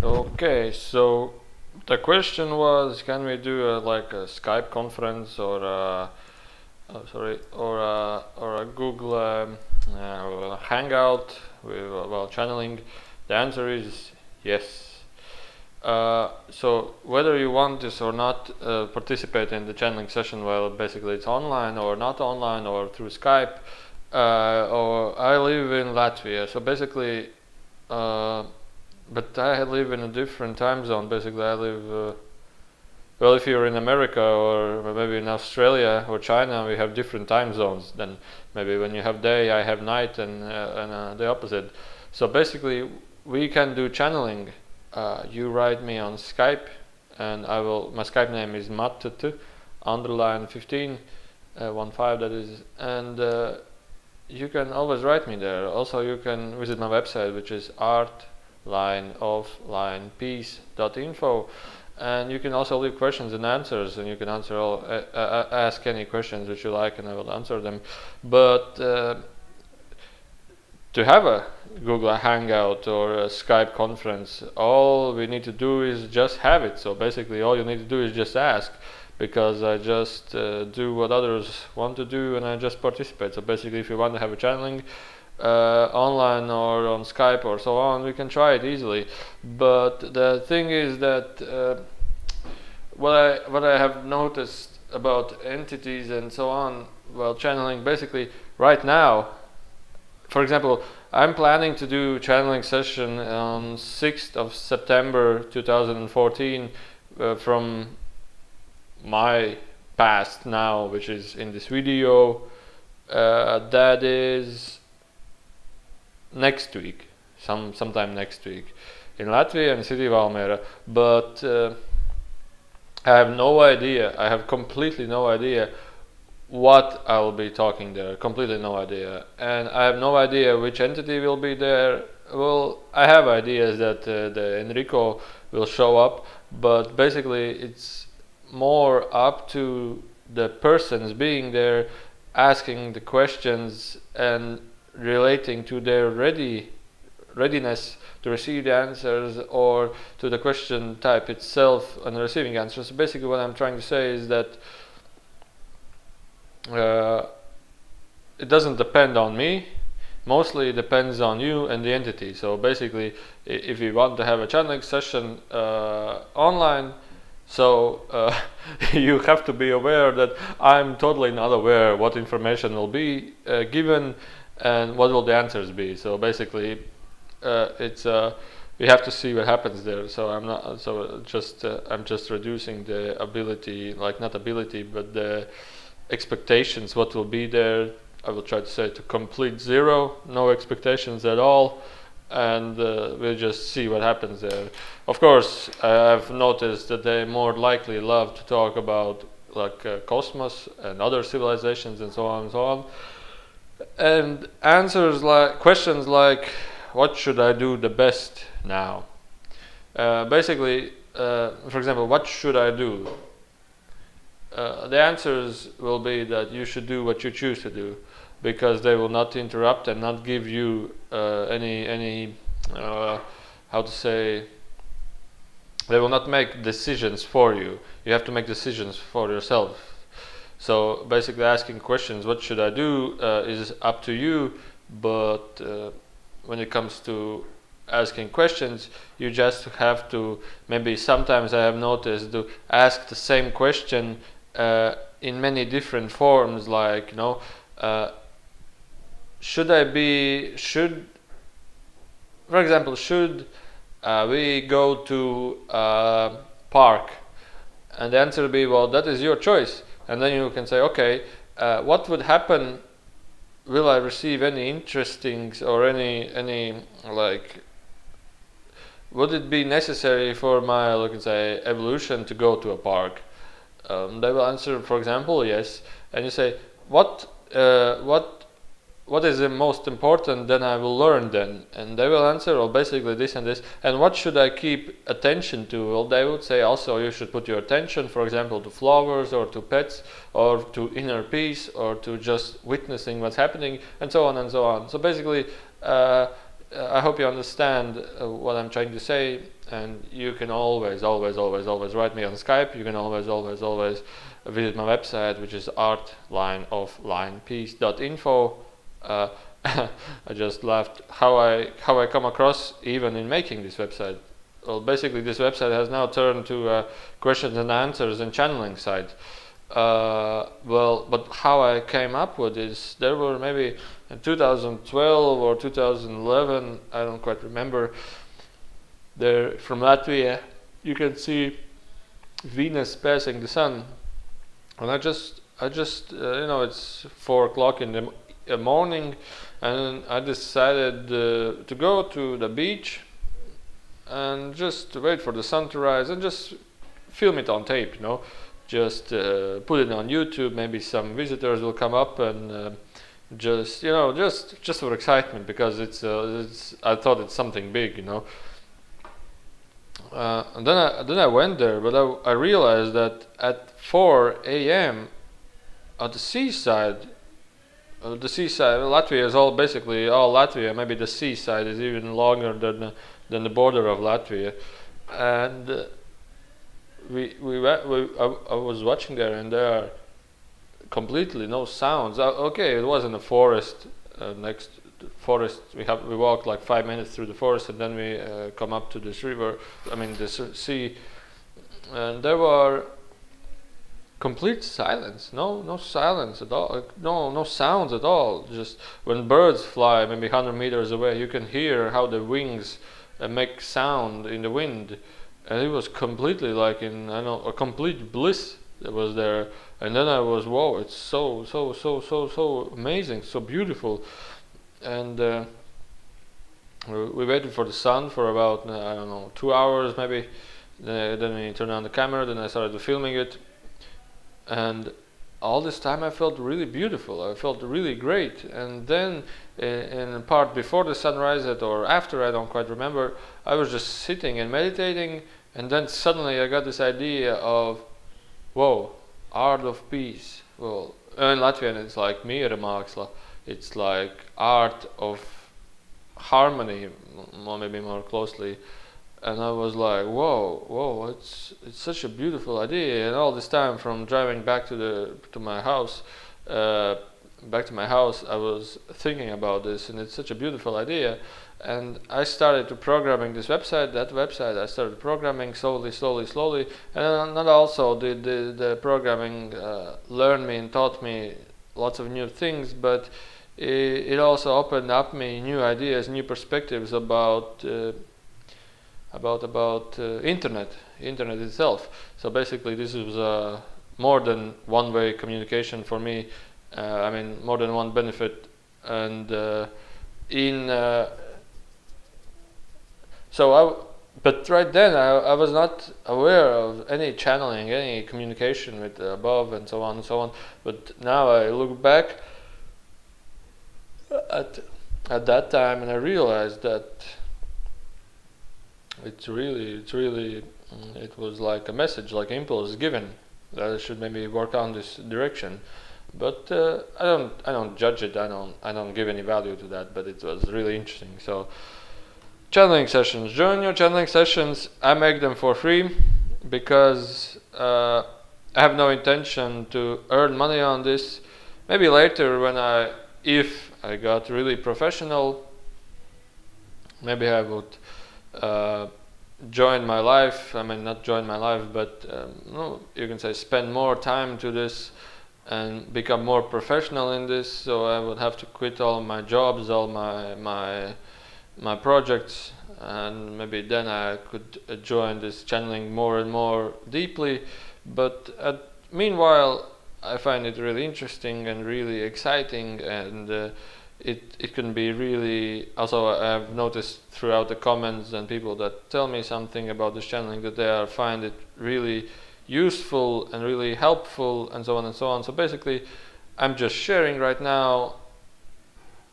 Okay, so the question was, can we do like a Skype conference or or a Google Hangout while channeling? The answer is yes. So whether you want this or not, participate in the channeling session, well, basically it's online or not online or through Skype. Or I live in Latvia, so basically. But I live in a different time zone. Basically, I live. Well, if you're in America or maybe in Australia or China, we have different time zones. Then maybe when you have day, I have night, and the opposite. So basically, we can do channeling. You write me on Skype, and I will. My Skype name is Mattutu, underline 15, 15 that is, and you can always write me there. Also, you can visit my website, which is artlineofflinepeace.info, and you can also leave questions and answers, and you can answer all ask any questions that you like, and I will answer them. But to have a Google Hangout or a Skype conference, all we need to do is just have it. So basically, all you need to do is just ask, because I just do what others want to do, and I just participate. So basically, if you want to have a channeling online or on Skype or so on, we can try it easily. But the thing is that what I have noticed about entities and so on, well, channeling, basically right now, for example, I'm planning to do channeling session on 6th of September 2014 from my past now, which is in this video. That is next week, sometime next week in Latvia and city of Valmiera. But I have no idea. I have completely no idea what I will be talking there. Completely no idea, and I have no idea which entity will be there. Well, I have ideas that the Enrico will show up, but basically it's more up to the persons being there, asking the questions and relating to their readiness to receive the answers, or to the question type itself and receiving answers. So basically what I'm trying to say is that it doesn't depend on me. Mostly it depends on you and the entity. So basically, if you want to have a channeling session online, so you have to be aware that I'm totally not aware what information will be given and what will the answers be. So basically, it's we have to see what happens there. So I'm not. So just I'm just reducing the ability, like not ability, but the expectations. What will be there? I will try to say to complete zero, no expectations at all, and we'll just see what happens there. Of course, I've noticed that they more likely love to talk about like cosmos and other civilizations and so on and so on. And answers like questions like, what should I do the best now? Basically, for example, what should I do? The answers will be that you should do what you choose to do, because they will not interrupt and not give you any how to say, they will not make decisions for you. You have to make decisions for yourself. So basically asking questions, what should I do, is up to you, but when it comes to asking questions, you just have to, maybe sometimes I have noticed, to ask the same question in many different forms, like, you know, for example, should we go to a park? And the answer will be, well, that is your choice. And then you can say, okay, what would happen? Will I receive any interesting or any like, would it be necessary for my, like, let's say, evolution to go to a park? They will answer, for example, yes. And you say, what is the most important, then I will learn then. And they will answer, well, basically this and this. And what should I keep attention to? Well, they would say also you should put your attention, for example, to flowers or to pets or to inner peace or to just witnessing what's happening, and so on and so on. So basically, I hope you understand what I'm trying to say, and you can always write me on Skype. You can always visit my website, which is artlineoflinepeace.info. I just laughed how I come across even in making this website. Well, basically this website has now turned to a questions and answers and channeling site. But how I came up with this, there were maybe in 2012 or 2011, I don't quite remember, there from Latvia you can see Venus passing the sun, and I just it's 4 o'clock in the morning, and I decided to go to the beach and just wait for the sun to rise and just film it on tape, just put it on YouTube. Maybe some visitors will come up, and just for excitement, because it's I thought it's something big, and then I went there, but I realized that at 4 a.m. at the seaside, Latvia is basically all Latvia. Maybe the seaside is even longer than the border of Latvia, and I was watching there, and there are completely no sounds. Okay, it was in a forest. Next forest, we walked like 5 minutes through the forest, and then we come up to this river. I mean this sea, and there were complete silence. No silence at all. No sounds at all. Just when birds fly, maybe 100 meters away, you can hear how the wings make sound in the wind, and it was completely like in a complete bliss that was there. And then I was, whoa, it's so amazing, so beautiful. And we waited for the sun for about 2 hours maybe. Then we turned on the camera. Then I started filming it, and all this time I felt really beautiful. I felt really great. And then in the part before the sunrise or after, I don't quite remember, I was just sitting and meditating, and then suddenly I got this idea of, whoa, art of peace. Well, in Latvian it's like miermāksla. It's like art of harmony, maybe more closely. And I was like, whoa, it's such a beautiful idea. And all this time, from driving back to my house, I was thinking about this, and it's such a beautiful idea. And I started to programming this website. That website I started programming slowly, and not also did the programming learn me and taught me lots of new things, but it also opened up me new ideas, new perspectives about internet itself. So basically this was more than one-way communication for me. I mean, more than one benefit. And but right then I was not aware of any channeling, any communication with the above, and so on and so on. But now I look back at that time, and I realized that it was like a message, like impulse given, that I should maybe work on this direction. But I don't judge it. I don't give any value to that. But it was really interesting. So channeling sessions, join your channeling sessions. I make them for free because I have no intention to earn money on this. Maybe later, if I got really professional, maybe I would join my life. I mean, not join my life, but you can say spend more time to this and become more professional in this. So I would have to quit all my jobs, all my projects, and maybe then I could join this channeling more and more deeply. But meanwhile, I find it really interesting and really exciting, and it can be really. Also, I've noticed throughout the comments and people that tell me something about this channeling that they find it really useful and really helpful, and so on and so on. So basically, I'm just sharing right now,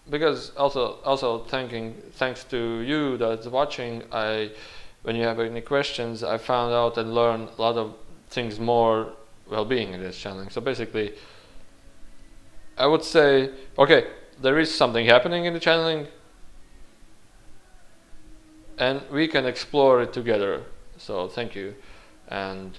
because also thanks to you that's watching. When you have any questions, I found out and learned a lot of things more well-being in this channeling. So basically, I would say, okay, there is something happening in the channeling. and we can explore it together. So thank you, and